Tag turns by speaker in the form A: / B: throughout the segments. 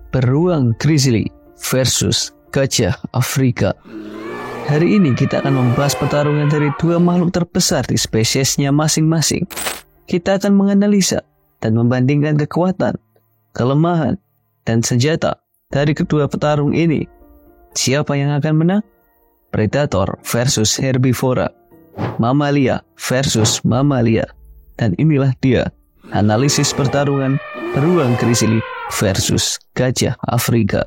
A: Beruang grizzly versus gajah Afrika. Hari ini kita akan membahas pertarungan dari dua makhluk terbesar di spesiesnya masing-masing. Kita akan menganalisa dan membandingkan kekuatan, kelemahan, dan senjata dari kedua petarung ini. Siapa yang akan menang? Predator versus herbivora, mamalia versus mamalia. Dan inilah dia analisis pertarungan beruang grizzly versus gajah Afrika.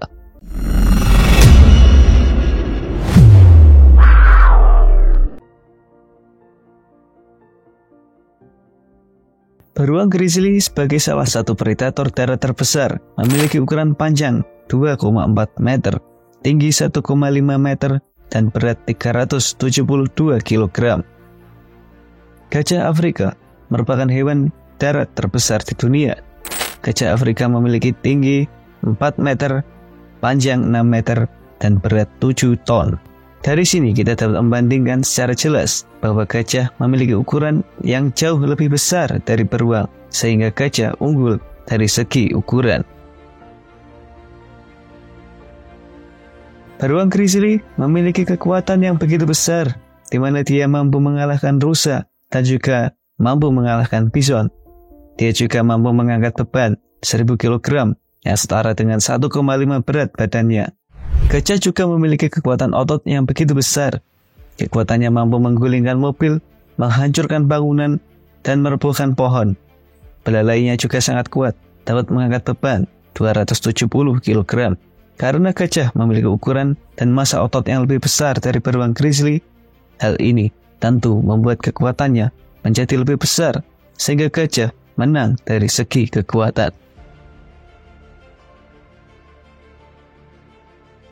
A: Beruang grizzly sebagai salah satu predator darat terbesar memiliki ukuran panjang 2,4 meter, tinggi 1,5 meter, dan berat 372 kg. Gajah Afrika merupakan hewan darat terbesar di dunia. Gajah Afrika memiliki tinggi 4 meter, panjang 6 meter, dan berat 7 ton. Dari sini kita dapat membandingkan secara jelas bahwa gajah memiliki ukuran yang jauh lebih besar dari beruang, sehingga gajah unggul dari segi ukuran. Beruang grizzly memiliki kekuatan yang begitu besar, di mana dia mampu mengalahkan rusa dan juga mampu mengalahkan bison. Dia juga mampu mengangkat beban 1000 kg yang setara dengan 1,5 berat badannya. Gajah juga memiliki kekuatan otot yang begitu besar. Kekuatannya mampu menggulingkan mobil, menghancurkan bangunan, dan merobohkan pohon. Belalainya juga sangat kuat, dapat mengangkat beban 270 kg. Karena gajah memiliki ukuran dan massa otot yang lebih besar dari beruang grizzly, hal ini tentu membuat kekuatannya menjadi lebih besar, sehingga gajah menang dari segi kekuatan.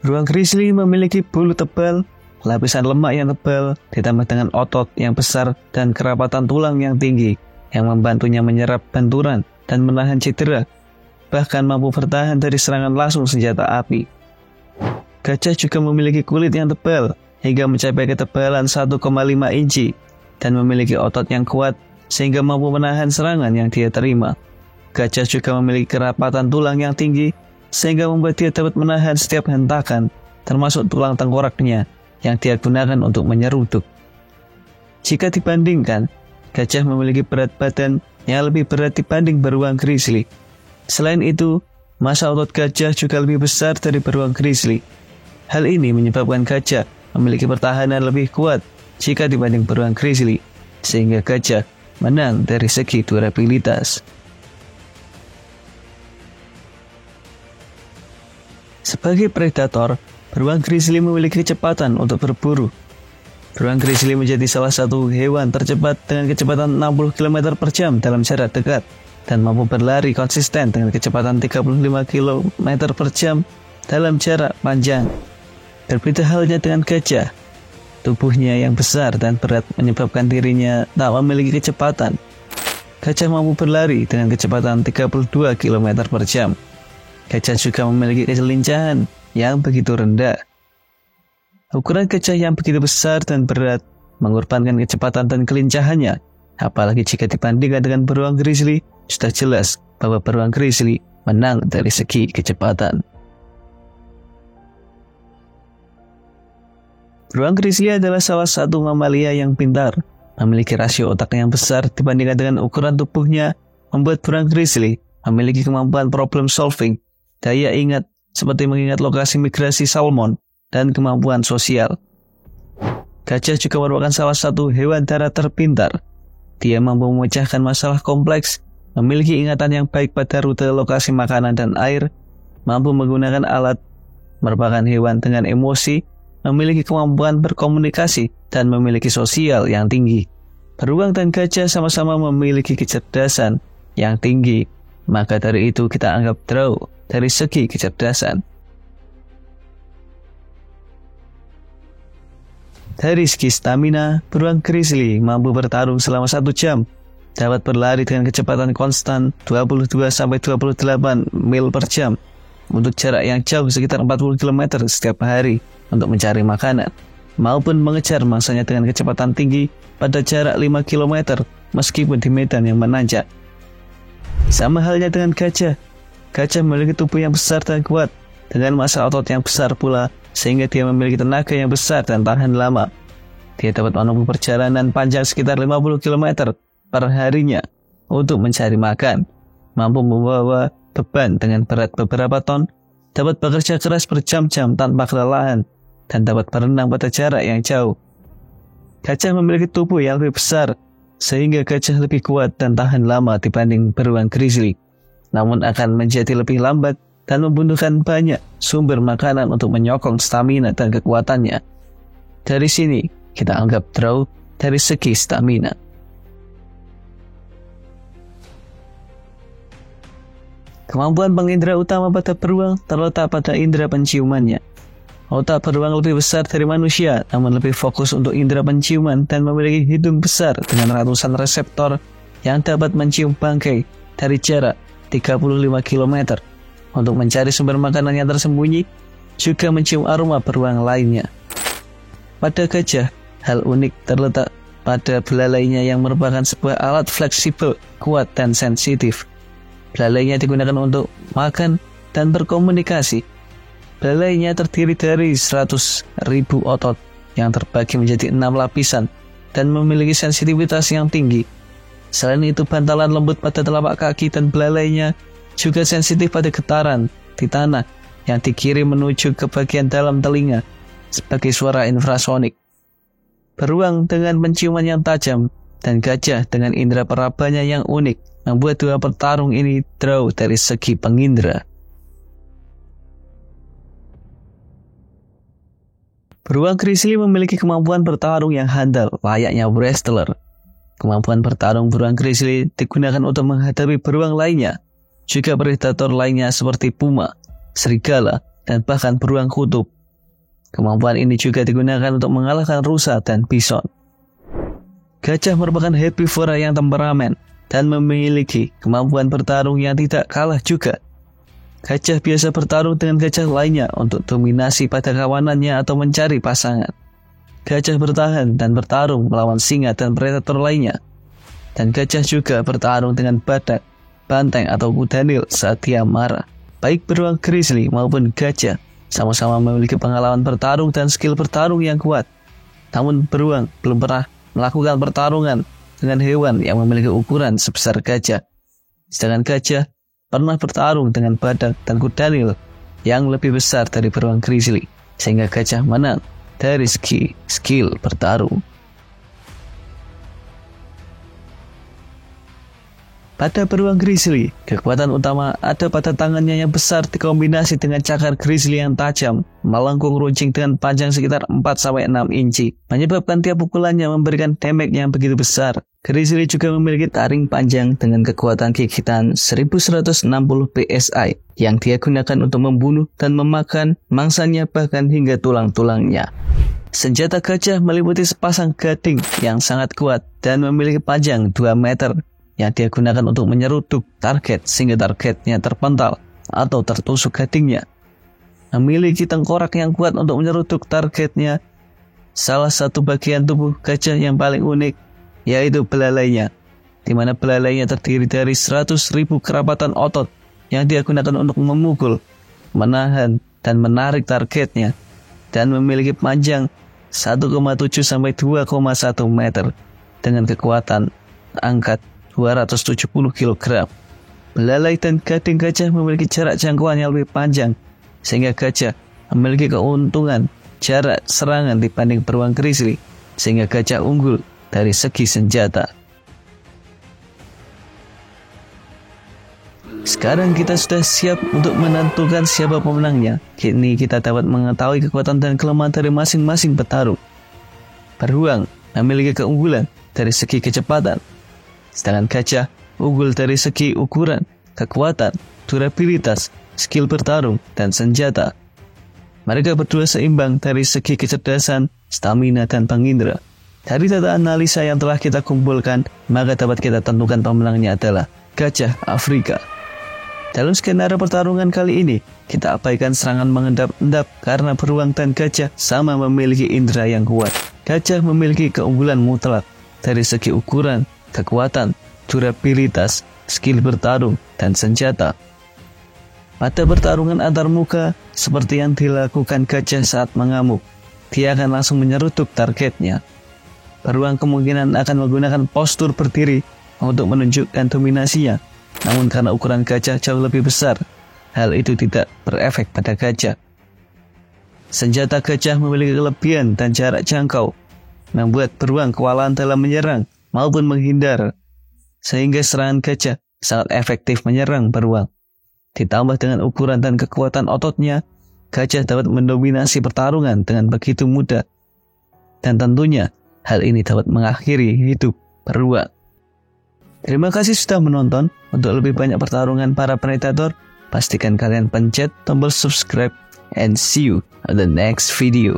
A: Beruang grizzly memiliki bulu tebal, lapisan lemak yang tebal, ditambah dengan otot yang besar dan kerapatan tulang yang tinggi, yang membantunya menyerap benturan dan menahan cedera, bahkan mampu bertahan dari serangan langsung senjata api. Gajah juga memiliki kulit yang tebal, hingga mencapai ketebalan 1,5 inci, dan memiliki otot yang kuat, sehingga mampu menahan serangan yang dia terima. Gajah juga memiliki kerapatan tulang yang tinggi, sehingga membuat dia dapat menahan setiap hentakan, termasuk tulang tengkoraknya yang dia gunakan untuk menyeruduk. Jika dibandingkan, gajah memiliki berat badan yang lebih berat dibanding beruang grizzly. Selain itu, massa otot gajah juga lebih besar dari beruang grizzly. Hal ini menyebabkan gajah memiliki pertahanan lebih kuat jika dibanding beruang grizzly, sehingga gajah menang dari segi durabilitas. Sebagai predator, beruang grizzly memiliki kecepatan untuk berburu. Beruang grizzly menjadi salah satu hewan tercepat dengan kecepatan 60 km per jam dalam jarak dekat, dan mampu berlari konsisten dengan kecepatan 35 km per jam dalam jarak panjang. Berbeda halnya dengan gajah, tubuhnya yang besar dan berat menyebabkan dirinya tak memiliki kecepatan. Gajah mampu berlari dengan kecepatan 32 km per jam. Gajah juga memiliki kelincahan yang begitu rendah. Ukuran gajah yang begitu besar dan berat mengorbankan kecepatan dan kelincahannya. Apalagi jika dibandingkan dengan beruang grizzly, sudah jelas bahwa beruang grizzly menang dari segi kecepatan. Beruang grizzly adalah salah satu mamalia yang pintar, memiliki rasio otak yang besar dibandingkan dengan ukuran tubuhnya, membuat beruang grizzly memiliki kemampuan problem solving, daya ingat seperti mengingat lokasi migrasi salmon, dan kemampuan sosial. Gajah juga merupakan salah satu hewan darat terpintar. Dia mampu memecahkan masalah kompleks, memiliki ingatan yang baik pada rute lokasi makanan dan air, mampu menggunakan alat, merupakan hewan dengan emosi, memiliki kemampuan berkomunikasi, dan memiliki sosial yang tinggi. Beruang dan gajah sama-sama memiliki kecerdasan yang tinggi, maka dari itu kita anggap draw dari segi kecerdasan. Dari segi stamina, beruang grizzly mampu bertarung selama 1 jam, dapat berlari dengan kecepatan konstan 22-28 mil per jam untuk jarak yang jauh sekitar 40 km setiap hari untuk mencari makanan, maupun mengejar mangsanya dengan kecepatan tinggi pada jarak 5 km meskipun di medan yang menanjak. Sama halnya dengan gajah, Gajah memiliki tubuh yang besar dan kuat, dengan massa otot yang besar pula, sehingga dia memiliki tenaga yang besar dan tahan lama. Dia dapat menempuh perjalanan panjang sekitar 50 km per harinya untuk mencari makan, mampu membawa beban dengan berat beberapa ton, dapat bekerja keras berjam-jam tanpa kelelahan, dan dapat berenang pada jarak yang jauh. Gajah memiliki tubuh yang lebih besar, sehingga gajah lebih kuat dan tahan lama dibanding beruang grizzly, namun akan menjadi lebih lambat dan membutuhkan banyak sumber makanan untuk menyokong stamina dan kekuatannya. Dari sini, kita anggap drow dari segi stamina. Kemampuan pengindra utama pada beruang terletak pada indera penciumannya. Otak beruang lebih besar dari manusia, namun lebih fokus untuk indera penciuman dan memiliki hidung besar dengan ratusan reseptor yang dapat mencium bangkai dari jarak 35 km untuk mencari sumber makanan yang tersembunyi, juga mencium aroma beruang lainnya. Pada gajah, hal unik terletak pada belalainya yang merupakan sebuah alat fleksibel, kuat, dan sensitif. Belalainya digunakan untuk makan dan berkomunikasi. Belalainya terdiri dari 100.000 otot yang terbagi menjadi 6 lapisan dan memiliki sensitivitas yang tinggi. Selain itu, bantalan lembut pada telapak kaki dan belalainya juga sensitif pada getaran di tanah yang dikirim menuju ke bagian dalam telinga sebagai suara infrasonik. Beruang dengan penciuman yang tajam dan gajah dengan indera perabanya yang unik membuat dua petarung ini drow dari segi pengindra. Beruang grizzly memiliki kemampuan bertarung yang handal, layaknya wrestler. Kemampuan bertarung beruang grizzly digunakan untuk menghadapi beruang lainnya, juga predator lainnya seperti puma, serigala, dan bahkan beruang kutub. Kemampuan ini juga digunakan untuk mengalahkan rusa dan bison. Gajah merupakan herbivora yang temperamen dan memiliki kemampuan bertarung yang tidak kalah juga. Gajah biasa bertarung dengan gajah lainnya untuk dominasi pada kawanannya atau mencari pasangan. Gajah bertahan dan bertarung melawan singa dan predator lainnya. Dan gajah juga bertarung dengan badak, banteng atau kudanil saat dia marah. Baik beruang grizzly maupun gajah sama-sama memiliki pengalaman bertarung dan skill bertarung yang kuat. Namun beruang belum pernah melakukan pertarungan dengan hewan yang memiliki ukuran sebesar gajah. Sedangkan gajah pernah bertarung dengan badak dan kudanil yang lebih besar dari beruang grizzly, sehingga gajah menang dari segi skill bertarung. Pada beruang grizzly, kekuatan utama ada pada tangannya yang besar dikombinasi dengan cakar grizzly yang tajam, melengkung runcing dengan panjang sekitar 4-6 inci, menyebabkan tiap pukulannya memberikan damage yang begitu besar. Grizzly juga memiliki taring panjang dengan kekuatan gigitan 1160 psi yang dia gunakan untuk membunuh dan memakan mangsanya bahkan hingga tulang-tulangnya. Senjata gajah meliputi sepasang gading yang sangat kuat dan memiliki panjang 2 meter yang dia gunakan untuk menyeruduk target sehingga targetnya terpental atau tertusuk gadingnya. Memiliki tengkorak yang kuat untuk menyeruduk targetnya. Salah satu bagian tubuh gajah yang paling unik yaitu belalainya, di mana belalainya terdiri dari 100.000 kerapatan otot yang dia gunakan untuk memukul, menahan, dan menarik targetnya, dan memiliki panjang 1,7 sampai 2,1 meter dengan kekuatan angkat 270 kg. Belalai dan gading gajah memiliki jarak jangkauan yang lebih panjang, sehingga gajah memiliki keuntungan jarak serangan dibanding beruang grizzly, sehingga gajah unggul dari segi senjata. Sekarang kita sudah siap untuk menentukan siapa pemenangnya. Kini kita dapat mengetahui kekuatan dan kelemahan dari masing-masing petarung. Beruang memiliki keunggulan dari segi kecepatan, sedangkan gajah unggul dari segi ukuran, kekuatan, durabilitas, skill bertarung, dan senjata. Mereka berdua seimbang dari segi kecerdasan, stamina, dan pengindra. Dari data analisa yang telah kita kumpulkan, maka dapat kita tentukan pemenangnya adalah gajah Afrika. Dalam skenario pertarungan kali ini, kita abaikan serangan mengendap-endap karena beruang dan gajah sama memiliki indera yang kuat. Gajah memiliki keunggulan mutlak dari segi ukuran, kekuatan, durabilitas, skill bertarung, dan senjata. Pada pertarungan antar muka, seperti yang dilakukan gajah saat mengamuk, dia akan langsung menyerutup targetnya. Beruang kemungkinan akan menggunakan postur berdiri untuk menunjukkan dominasinya, namun karena ukuran gajah jauh lebih besar, hal itu tidak berefek pada gajah. Senjata gajah memiliki kelebihan dan jarak jangkau, membuat beruang kewalahan dalam menyerang maupun menghindar, sehingga serangan gajah sangat efektif menyerang beruang. Ditambah dengan ukuran dan kekuatan ototnya, gajah dapat mendominasi pertarungan dengan begitu mudah. Dan tentunya, hal ini dapat mengakhiri hidup beruang. Terima kasih sudah menonton. Untuk lebih banyak pertarungan para predator, pastikan kalian pencet tombol subscribe and see you on the next video.